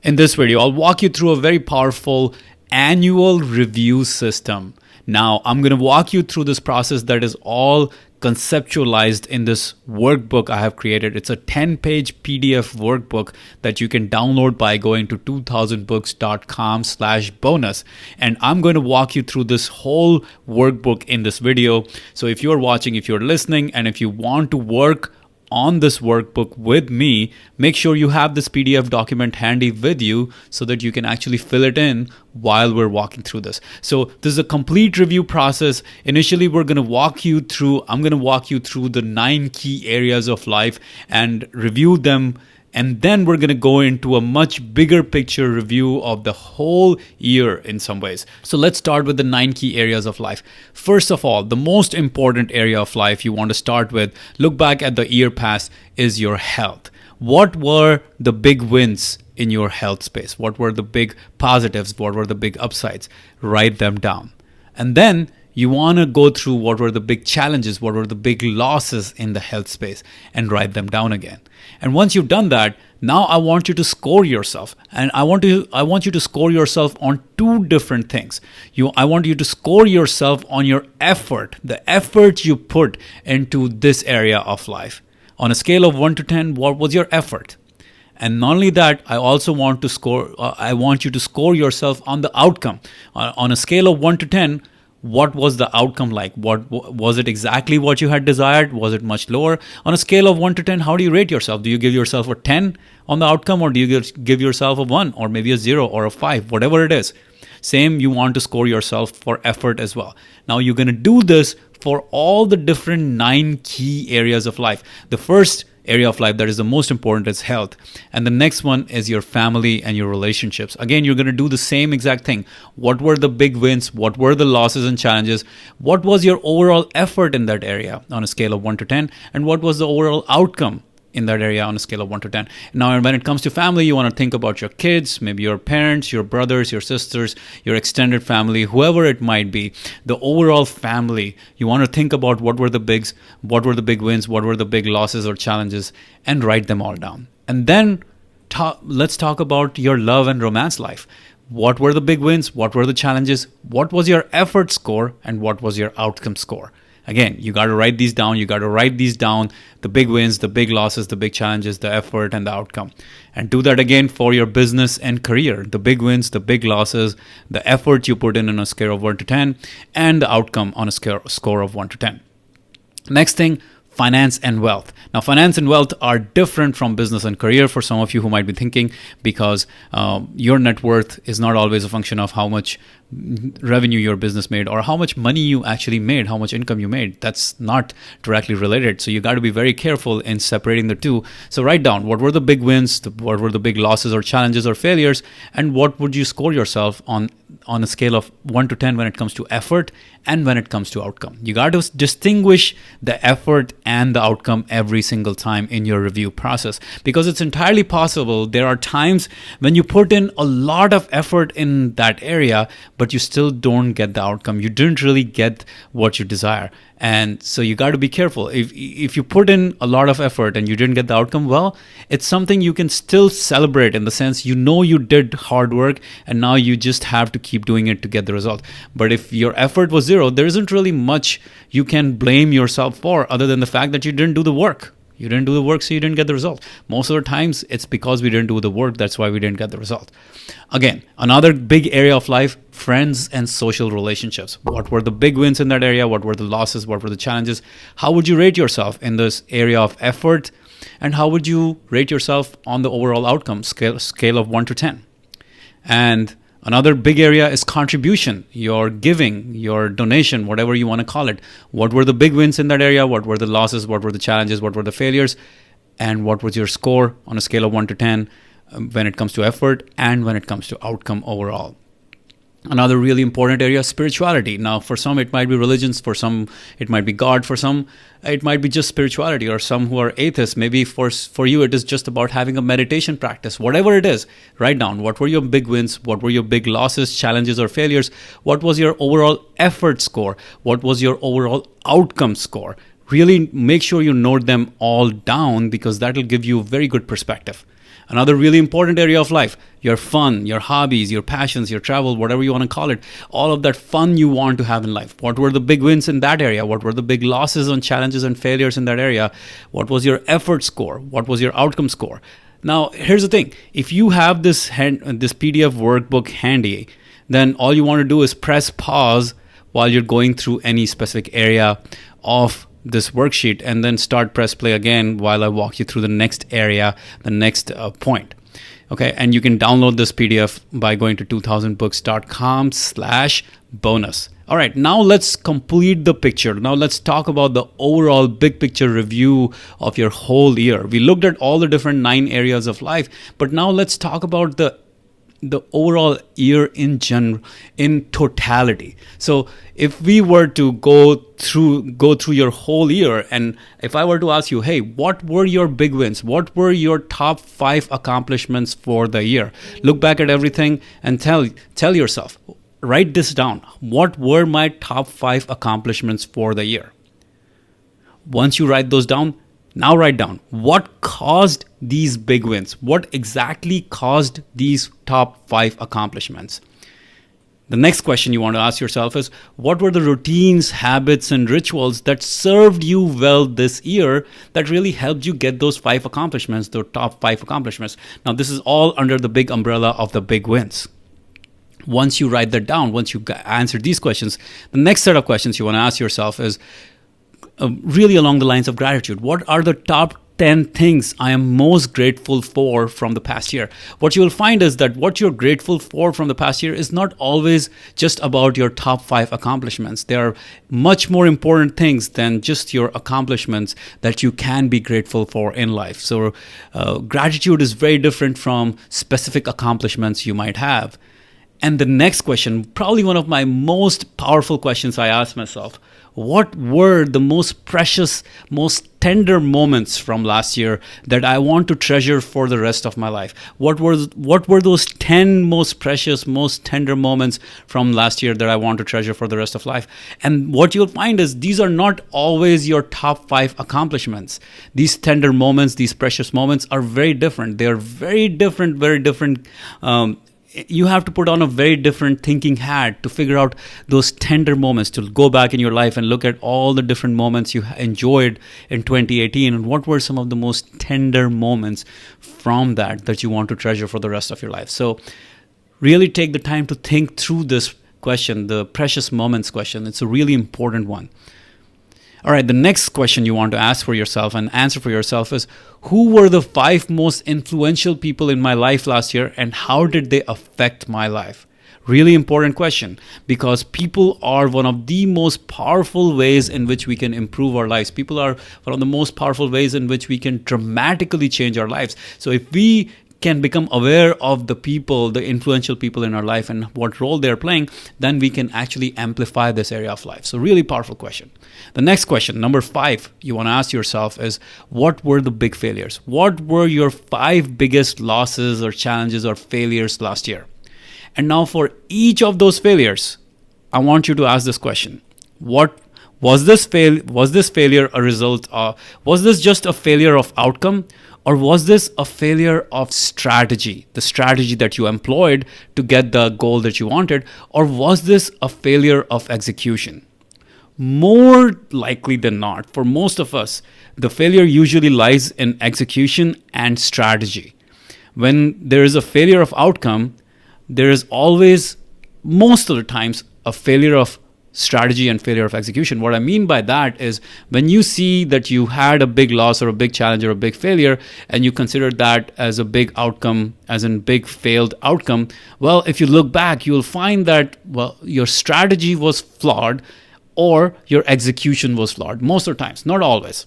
In this video, I'll walk you through a very powerful annual review system. Now, I'm going to walk you through this process that is all conceptualized in this workbook I have created. It's a 10-page PDF workbook that you can download by going to 2000books.com/bonus. And I'm going to walk you through this whole workbook in this video. So if you're watching, if you're listening, and if you want to work on this workbook with me, make sure you have this PDF document handy with you so that you can actually fill it in while we're walking through this. So this is a complete review process. Initially, I'm going to walk you through the 9 key areas of life and review them. And then we're going to go into a much bigger picture review of the whole year in some ways. So let's start with the 9 key areas of life. First of all, the most important area of life you want to start with, look back at the year past, is your health. What were the big wins in your health space? What were the big positives? What were the big upsides? Write them down. And then you want to go through what were the big challenges, what were the big losses in the health space, and write them down again. And once you've done that, now I want you to score yourself. And I want you to score yourself on 2 different things. I want you to score yourself on your effort, the effort you put into this area of life. On a scale of 1 to 10, what was your effort? And not only that, I also want you to score yourself on the outcome. On a scale of 1 to 10, what was the outcome like? What was it exactly what you had desired? Was it much lower? On a scale of 1 to 10, how do you rate yourself? Do you give yourself a 10 on the outcome, or do you give yourself a 1 or maybe a 0 or a 5, whatever it is? Same, you want to score yourself for effort as well. Now you're going to do this for all the different 9 key areas of life. The first area of life that is the most important is health. And the next one is your family and your relationships. Again, you're going to do the same exact thing. What were the big wins? What were the losses and challenges? What was your overall effort in that area on a scale of 1 to 10? And what was the overall outcome in that area on a scale of 1 to 10? Now, when it comes to family, you want to think about your kids, maybe your parents, your brothers, your sisters, your extended family, whoever it might be. The overall family, you want to think about what were the big wins, what were the big losses or challenges, and write them all down. And then let's talk about your love and romance life. What were the big wins? What were the challenges? What was your effort score? And what was your outcome score? Again, you got to write these down. The big wins, the big losses, the big challenges, the effort, and the outcome. And do that again for your business and career. The big wins, the big losses, the effort you put in on a scale of 1 to 10, and the outcome on a score of 1 to 10. Next thing, finance and wealth. Now, finance and wealth are different from business and career for some of you who might be thinking, because your net worth is not always a function of how much revenue your business made or how much money you actually made, how much income you made. That's not directly related. So you got to be very careful in separating the two. So write down what were the big wins, what were the big losses or challenges or failures, and what would you score yourself on a scale of 1 to 10 when it comes to effort and when it comes to outcome. You got to distinguish the effort and the outcome every single time in your review process, because it's entirely possible there are times when you put in a lot of effort in that area, but you still don't get the outcome. You didn't really get what you desire. And so you got to be careful. If you put in a lot of effort and you didn't get the outcome, well, it's something you can still celebrate, in the sense you did hard work and now you just have to keep doing it to get the result. But if your effort was 0, there isn't really much you can blame yourself for other than the fact that you didn't do the work. You didn't do the work, so you didn't get the result. Most of the times, it's because we didn't do the work. That's why we didn't get the result. Again, another big area of life, friends and social relationships. What were the big wins in that area? What were the losses? What were the challenges? How would you rate yourself in this area of effort? And how would you rate yourself on the overall outcome scale of 1 to 10? And another big area is contribution, your giving, your donation, whatever you want to call it. What were the big wins in that area? What were the losses? What were the challenges? What were the failures? And what was your score on a scale of 1 to 10 when it comes to effort and when it comes to outcome overall? Another really important area, spirituality. Now, for some, it might be religions. For some, it might be God. For some, it might be just spirituality. Or some who are atheists, maybe for you, it is just about having a meditation practice. Whatever it is, write down what were your big wins, what were your big losses, challenges, or failures, what was your overall effort score, what was your overall outcome score. Really make sure you note them all down, because that will give you very good perspective. Another really important area of life, your fun, your hobbies, your passions, your travel, whatever you want to call it, all of that fun you want to have in life. What were the big wins in that area? What were the big losses and challenges and failures in that area? What was your effort score? What was your outcome score? Now, here's the thing. If you have this PDF workbook handy, then all you want to do is press pause while you're going through any specific area of this worksheet, and then press play again while I walk you through the next area, the next point. Okay, and you can download this PDF by going to 2000books.com/bonus. All right, now let's complete the picture. Now let's talk about the overall big picture review of your whole year. We looked at all the different 9 areas of life, but now let's talk about the overall year in general, in totality. So if we were to go through your whole year, and if I were to ask you, hey, what were your big wins? What were your top 5 accomplishments for the year? Look back at everything and tell yourself, write this down. What were my top 5 accomplishments for the year? Once you write those down, now write down what caused these big wins. What exactly caused these top 5 accomplishments? The next question you want to ask yourself is, what were the routines, habits, and rituals that served you well this year that really helped you get those 5 accomplishments, the top 5 accomplishments? Now, this is all under the big umbrella of the big wins. Once you write that down, once you answer these questions, the next set of questions you want to ask yourself is, really along the lines of gratitude. What are the top 10 things I am most grateful for from the past year? What you will find is that what you're grateful for from the past year is not always just about your top 5 accomplishments. There are much more important things than just your accomplishments that you can be grateful for in life. So gratitude is very different from specific accomplishments you might have. And the next question, probably one of my most powerful questions I asked myself, what were the most precious, most tender moments from last year that I want to treasure for the rest of my life? What were those 10 most precious, most tender moments from last year that I want to treasure for the rest of life? And what you'll find is these are not always your top 5 accomplishments. These tender moments, these precious moments are very different. They are very different, you have to put on a very different thinking hat to figure out those tender moments, to go back in your life and look at all the different moments you enjoyed in 2018 and what were some of the most tender moments from that you want to treasure for the rest of your life. So really take the time to think through this question, the precious moments question. It's a really important one. All right, the next question you want to ask for yourself and answer for yourself is, who were the 5 most influential people in my life last year and how did they affect my life? Really important question, because people are one of the most powerful ways in which we can improve our lives. People are one of the most powerful ways in which we can dramatically change our lives. So if we can become aware of the people, the influential people in our life and what role they're playing, then we can actually amplify this area of life. So really powerful question. The next question, number 5, you want to ask yourself is, what were the big failures? What were your 5 biggest losses or challenges or failures last year? And now for each of those failures, I want you to ask this question. What was this failure a result of, was this just a failure of outcome? Or was this a failure of strategy, the strategy that you employed to get the goal that you wanted? Or was this a failure of execution? More likely than not, for most of us, the failure usually lies in execution and strategy. When there is a failure of outcome, there is always, most of the times, a failure of strategy and failure of execution. What I mean by that is when you see that you had a big loss or a big challenge or a big failure and you consider that as a big outcome, as in big failed outcome, well, if you look back, you'll find that, well, your strategy was flawed or your execution was flawed. Most of the times, not always.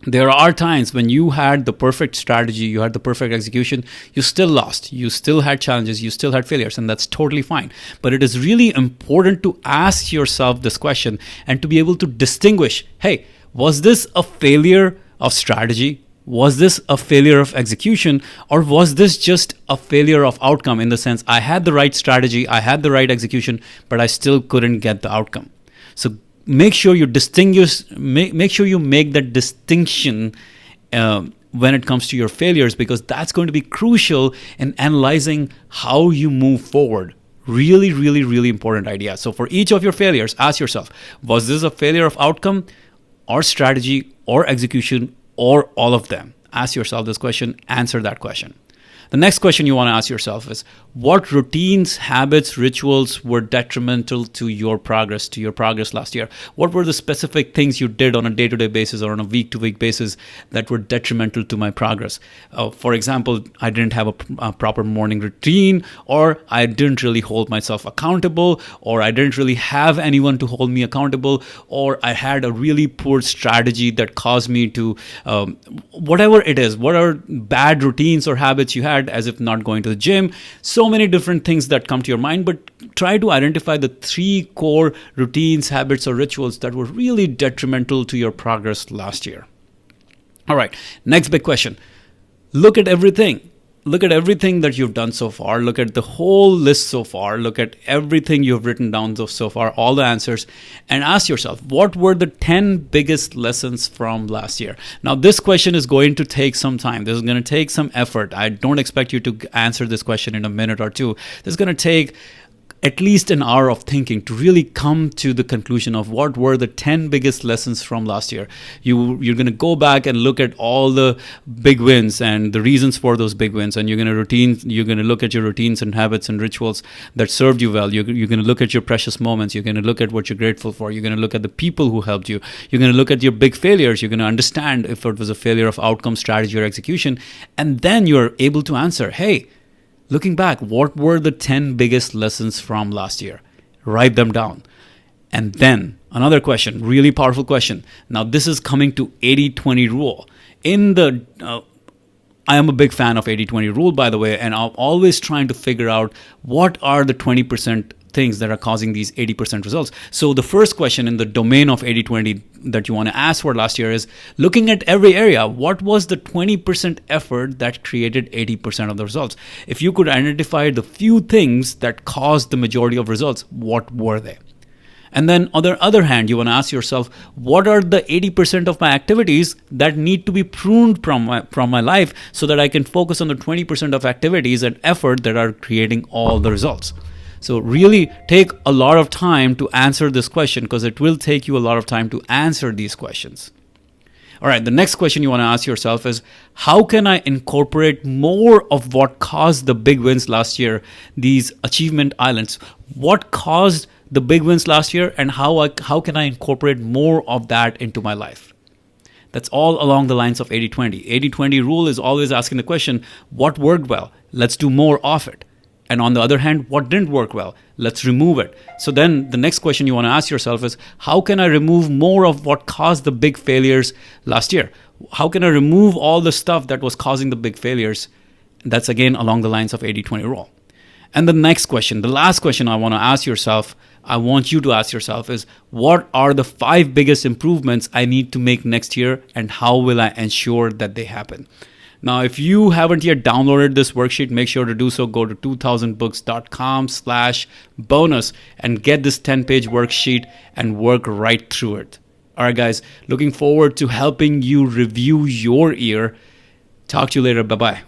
There are times when you had the perfect strategy, you had the perfect execution, you still lost, you still had challenges, you still had failures, and that's totally fine. But it is really important to ask yourself this question and to be able to distinguish, hey, was this a failure of strategy? Was this a failure of execution? Or was this just a failure of outcome in the sense I had the right strategy, I had the right execution, but I still couldn't get the outcome? So make sure you distinguish, make sure you make that distinction when it comes to your failures, because that's going to be crucial in analyzing how you move forward. Really, really, really important idea. So for each of your failures, ask yourself, was this a failure of outcome or strategy or execution or all of them? Ask yourself this question, answer that question. The next question you want to ask yourself is, what routines, habits, rituals were detrimental to your progress last year? What were the specific things you did on a day-to-day basis or on a week-to-week basis that were detrimental to my progress? For example, I didn't have a proper morning routine, or I didn't really hold myself accountable, or I didn't really have anyone to hold me accountable, or I had a really poor strategy that caused me to, whatever it is, what are bad routines or habits you had, as if not going to the gym. So many different things that come to your mind, but try to identify the 3 core routines, habits, or rituals that were really detrimental to your progress last year. All right, next big question. Look at everything. Look at everything that you've done so far. Look at the whole list so far. Look at everything you've written down so far, all the answers, and ask yourself, what were the 10 biggest lessons from last year? Now, this question is going to take some time. This is going to take some effort. I don't expect you to answer this question in a minute or two. This is going to take at least an hour of thinking to really come to the conclusion of what were the 10 biggest lessons from last year. You're going to go back and look at all the big wins and the reasons for those big wins, and you're going to look at your routines and habits and rituals that served you well. You're going to look at your precious moments. You're going to look at what you're grateful for. You're going to look at the people who helped you. You're going to look at your big failures. You're going to understand if it was a failure of outcome, strategy, or execution, and then you're able to answer, hey, looking back, what were the 10 biggest lessons from last year? Write them down. And then another question, really powerful question. Now, this is coming to 80-20 rule. I am a big fan of 80-20 rule, by the way, and I'm always trying to figure out what are the 20% things that are causing these 80% results. So the first question in the domain of 80-20 that you want to ask for last year is, looking at every area, what was the 20% effort that created 80% of the results? If you could identify the few things that caused the majority of results, what were they? And then on the other hand, you want to ask yourself, what are the 80% of my activities that need to be pruned from my life so that I can focus on the 20% of activities and effort that are creating all the results? So really take a lot of time to answer this question, because it will take you a lot of time to answer these questions. All right, the next question you want to ask yourself is, how can I incorporate more of what caused the big wins last year, these achievement islands? What caused the big wins last year, and how can I incorporate more of that into my life? That's all along the lines of 80-20. 80-20 rule is always asking the question, what worked well? Let's do more of it. And on the other hand, what didn't work well? Let's remove it. So then the next question you want to ask yourself is, how can I remove more of what caused the big failures last year? How can I remove all the stuff that was causing the big failures? That's again along the lines of 80-20 rule. And the next question, the last question I want you to ask yourself is, what are the 5 biggest improvements I need to make next year, and how will I ensure that they happen? Now, if you haven't yet downloaded this worksheet, make sure to do so. Go to 2000books.com/bonus and get this 10-page worksheet and work right through it. All right, guys, looking forward to helping you review your year. Talk to you later. Bye-bye.